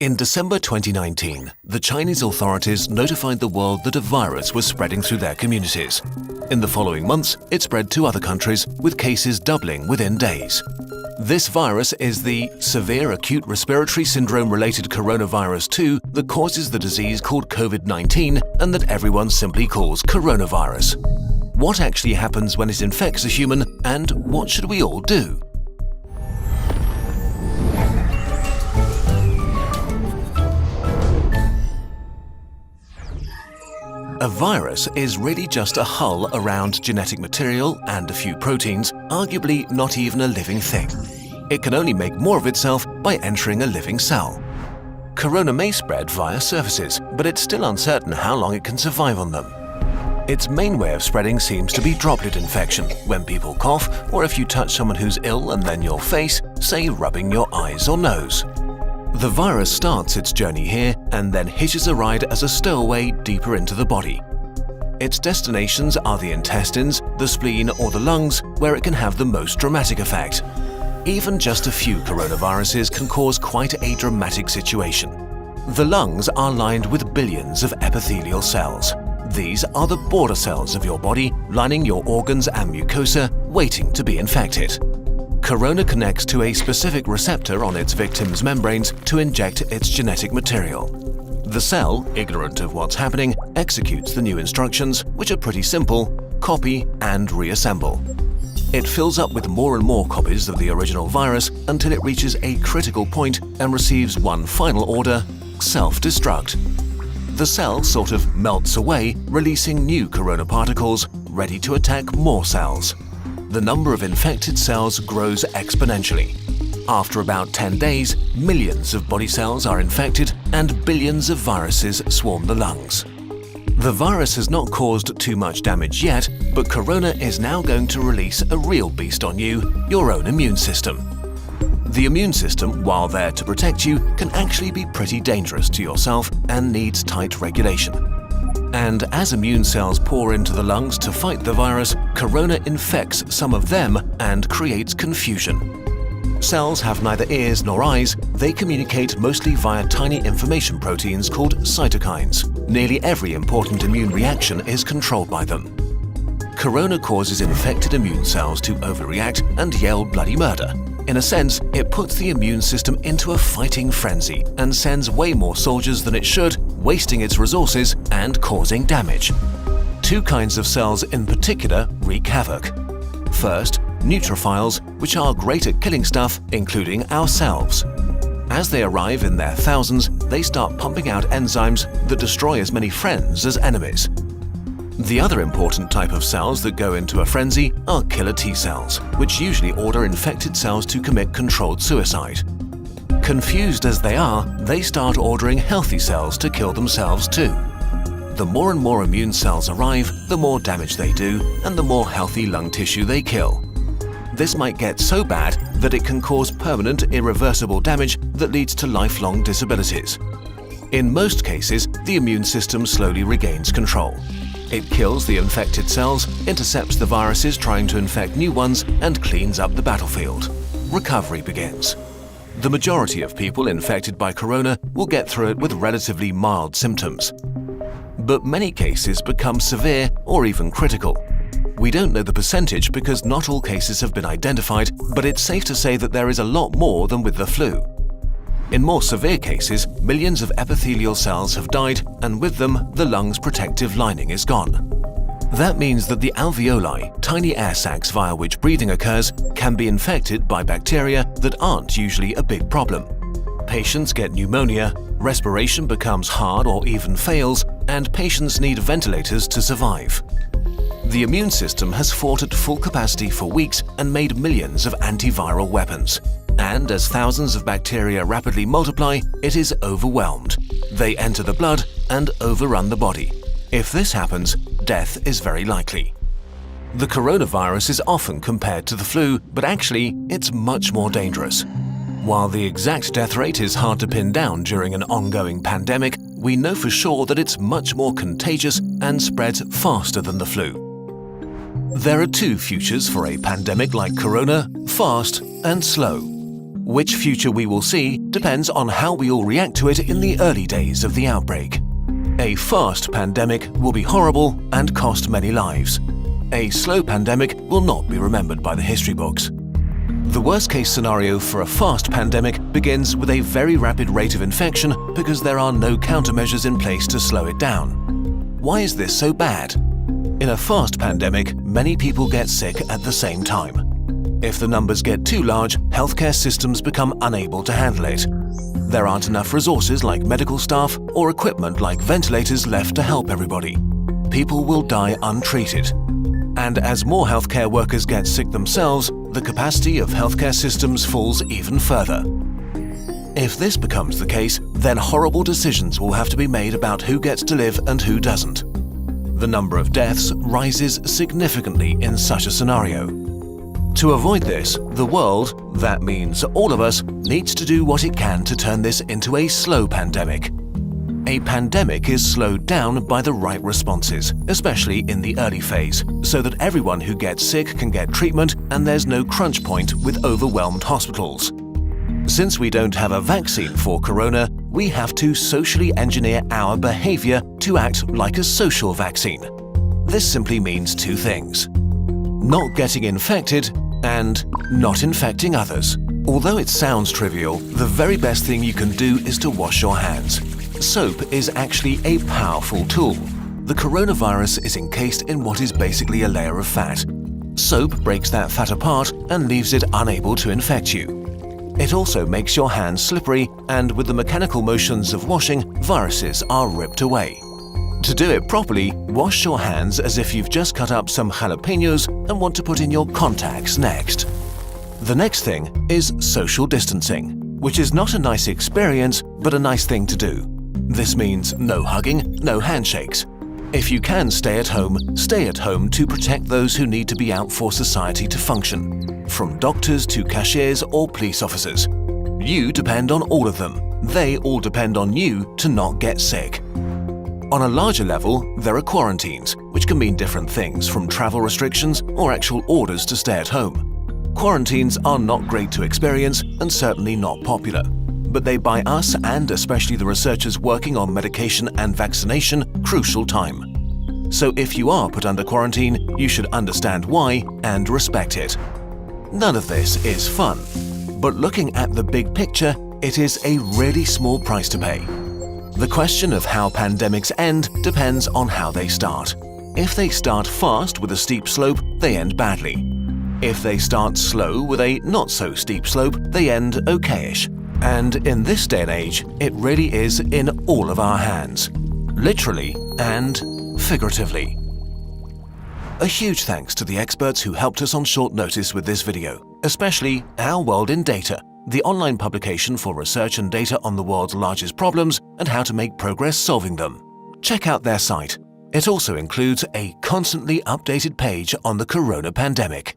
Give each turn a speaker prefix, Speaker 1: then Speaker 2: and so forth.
Speaker 1: In December 2019, the Chinese authorities notified the world that a virus was spreading through their communities. In the following months, it spread to other countries, with cases doubling within days. This virus is the severe acute respiratory syndrome-related coronavirus 2 that causes the disease called COVID-19 and that everyone simply calls coronavirus. What actually happens when it infects a human, and what should we all do? A virus is really just a hull around genetic material and a few proteins, arguably not even a living thing. It can only make more of itself by entering a living cell. Corona may spread via surfaces, but it's still uncertain how long it can survive on them. Its main way of spreading seems to be droplet infection, when people cough or if you touch someone who's ill and then your face, say rubbing your eyes or nose. The virus starts its journey here and then hitches a ride as a stowaway deeper into the body. Its destinations are the intestines, the spleen or the lungs, where it can have the most dramatic effect. Even just a few coronaviruses can cause quite a dramatic situation. The lungs are lined with billions of epithelial cells. These are the border cells of your body, lining your organs and mucosa, waiting to be infected. Corona connects to a specific receptor on its victim's membranes to inject its genetic material. The cell, ignorant of what's happening, executes the new instructions, which are pretty simple: copy and reassemble. It fills up with more and more copies of the original virus until it reaches a critical point and receives one final order: self-destruct. The cell sort of melts away, releasing new corona particles, ready to attack more cells. The number of infected cells grows exponentially. After about 10 days, millions of body cells are infected and billions of viruses swarm the lungs. The virus has not caused too much damage yet, but corona is now going to release a real beast on you, your own immune system. The immune system, while there to protect you, can actually be pretty dangerous to yourself and needs tight regulation. And as immune cells pour into the lungs to fight the virus, corona infects some of them and creates confusion. Cells have neither ears nor eyes. They communicate mostly via tiny information proteins called cytokines. Nearly every important immune reaction is controlled by them. Corona causes infected immune cells to overreact and yell bloody murder. In a sense, it puts the immune system into a fighting frenzy and sends way more soldiers than it should, wasting its resources and causing damage. Two kinds of cells in particular wreak havoc. First, neutrophils, which are great at killing stuff, including ourselves. As they arrive in their thousands, they start pumping out enzymes that destroy as many friends as enemies. The other important type of cells that go into a frenzy are killer T cells, which usually order infected cells to commit controlled suicide. Confused as they are, they start ordering healthy cells to kill themselves too. The more and more immune cells arrive, the more damage they do, and the more healthy lung tissue they kill. This might get so bad that it can cause permanent, irreversible damage that leads to lifelong disabilities. In most cases, the immune system slowly regains control. It kills the infected cells, intercepts the viruses trying to infect new ones, and cleans up the battlefield. Recovery begins. The majority of people infected by corona will get through it with relatively mild symptoms. But many cases become severe or even critical. We don't know the percentage because not all cases have been identified, but it's safe to say that there is a lot more than with the flu. In more severe cases, millions of epithelial cells have died, and with them, the lung's protective lining is gone. That means that the alveoli, tiny air sacs via which breathing occurs, can be infected by bacteria that aren't usually a big problem. Patients get pneumonia, respiration becomes hard or even fails, and patients need ventilators to survive. The immune system has fought at full capacity for weeks and made millions of antiviral weapons. And as thousands of bacteria rapidly multiply, it is overwhelmed. They enter the blood and overrun the body. If this happens, death is very likely. The coronavirus is often compared to the flu, but actually, it's much more dangerous. While the exact death rate is hard to pin down during an ongoing pandemic, we know for sure that it's much more contagious and spreads faster than the flu. There are two futures for a pandemic like corona: fast and slow. Which future we will see depends on how we all react to it in the early days of the outbreak. A fast pandemic will be horrible and cost many lives. A slow pandemic will not be remembered by the history books. The worst-case scenario for a fast pandemic begins with a very rapid rate of infection because there are no countermeasures in place to slow it down. Why is this so bad? In a fast pandemic, many people get sick at the same time. If the numbers get too large, healthcare systems become unable to handle it. There aren't enough resources like medical staff or equipment like ventilators left to help everybody. People will die untreated. And as more healthcare workers get sick themselves, the capacity of healthcare systems falls even further. If this becomes the case, then horrible decisions will have to be made about who gets to live and who doesn't. The number of deaths rises significantly in such a scenario. To avoid this, the world, that means all of us, needs to do what it can to turn this into a slow pandemic. A pandemic is slowed down by the right responses, especially in the early phase, so that everyone who gets sick can get treatment and there's no crunch point with overwhelmed hospitals. Since we don't have a vaccine for corona, we have to socially engineer our behavior to act like a social vaccine. This simply means two things: not getting infected and not infecting others. Although it sounds trivial, the very best thing you can do is to wash your hands. Soap is actually a powerful tool. The coronavirus is encased in what is basically a layer of fat. Soap breaks that fat apart and leaves it unable to infect you. It also makes your hands slippery, and with the mechanical motions of washing, viruses are ripped away. To do it properly, wash your hands as if you've just cut up some jalapenos and want to put in your contacts next. The next thing is social distancing, which is not a nice experience, but a nice thing to do. This means no hugging, no handshakes. If you can stay at home to protect those who need to be out for society to function, from doctors to cashiers or police officers. You depend on all of them. They all depend on you to not get sick. On a larger level, there are quarantines, which can mean different things, from travel restrictions or actual orders to stay at home. Quarantines are not great to experience and certainly not popular, but they buy us, and especially the researchers working on medication and vaccination, crucial time. So if you are put under quarantine, you should understand why and respect it. None of this is fun, but looking at the big picture, it is a really small price to pay. The question of how pandemics end depends on how they start. If they start fast with a steep slope, they end badly. If they start slow with a not-so-steep slope, they end okayish. And in this day and age, it really is in all of our hands, literally and figuratively. A huge thanks to the experts who helped us on short notice with this video, especially Our World in Data, the online publication for research and data on the world's largest problems and how to make progress solving them. Check out their site. It also includes a constantly updated page on the corona pandemic.